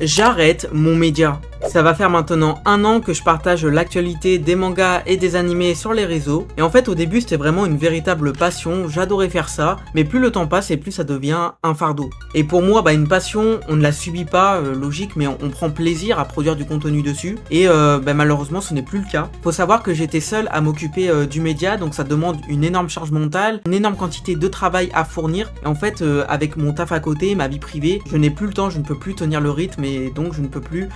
j'arrête mon média. Ça va faire maintenant 1 an que je partage l'actualité des mangas et des animés sur les réseaux. Et en fait, au début, c'était vraiment une véritable passion. J'adorais faire ça. Mais plus le temps passe et plus ça devient un fardeau. Et pour moi, une passion, on ne la subit pas, logique, mais on prend plaisir à produire du contenu dessus. Et malheureusement, ce n'est plus le cas. Faut savoir que j'étais seul à m'occuper du média, donc ça demande une énorme charge mentale, une énorme quantité de travail à fournir. Et en fait, avec mon taf à côté, ma vie privée, je n'ai plus le temps, je ne peux plus tenir le rythme et donc je ne peux plus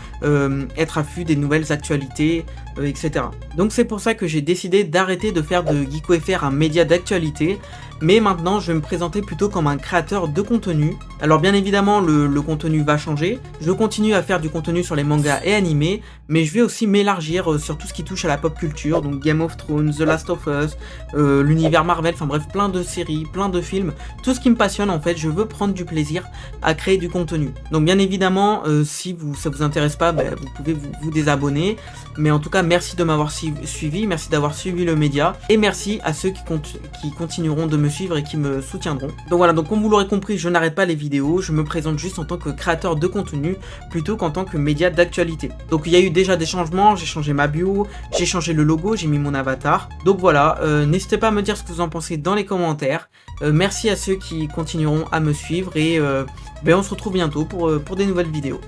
être à l'affût des nouvelles actualités, etc. Donc c'est pour ça que j'ai décidé d'arrêter de faire de Geeko.fr un média d'actualité, mais maintenant je vais me présenter plutôt comme un créateur de contenu. Alors bien évidemment le contenu va changer, je continue à faire du contenu sur les mangas et animés, mais je vais aussi m'élargir sur tout ce qui touche à la pop culture, donc Game of Thrones, The Last of Us, l'univers Marvel, enfin bref plein de séries, plein de films, tout ce qui me passionne en fait, je veux prendre du plaisir à créer du contenu. Donc bien évidemment si ça vous intéresse pas, vous pouvez vous désabonner, mais en tout cas merci de m'avoir suivi, merci d'avoir suivi le média, et merci à ceux qui continueront de me suivre et qui me soutiendront. Donc voilà, donc comme vous l'aurez compris, je n'arrête pas les vidéos, je me présente juste en tant que créateur de contenu plutôt qu'en tant que média d'actualité. Donc il y a eu déjà des changements, j'ai changé ma bio, j'ai changé le logo, j'ai mis mon avatar. Donc voilà, n'hésitez pas à me dire ce que vous en pensez dans les commentaires. Merci à ceux qui continueront à me suivre et on se retrouve bientôt pour des nouvelles vidéos.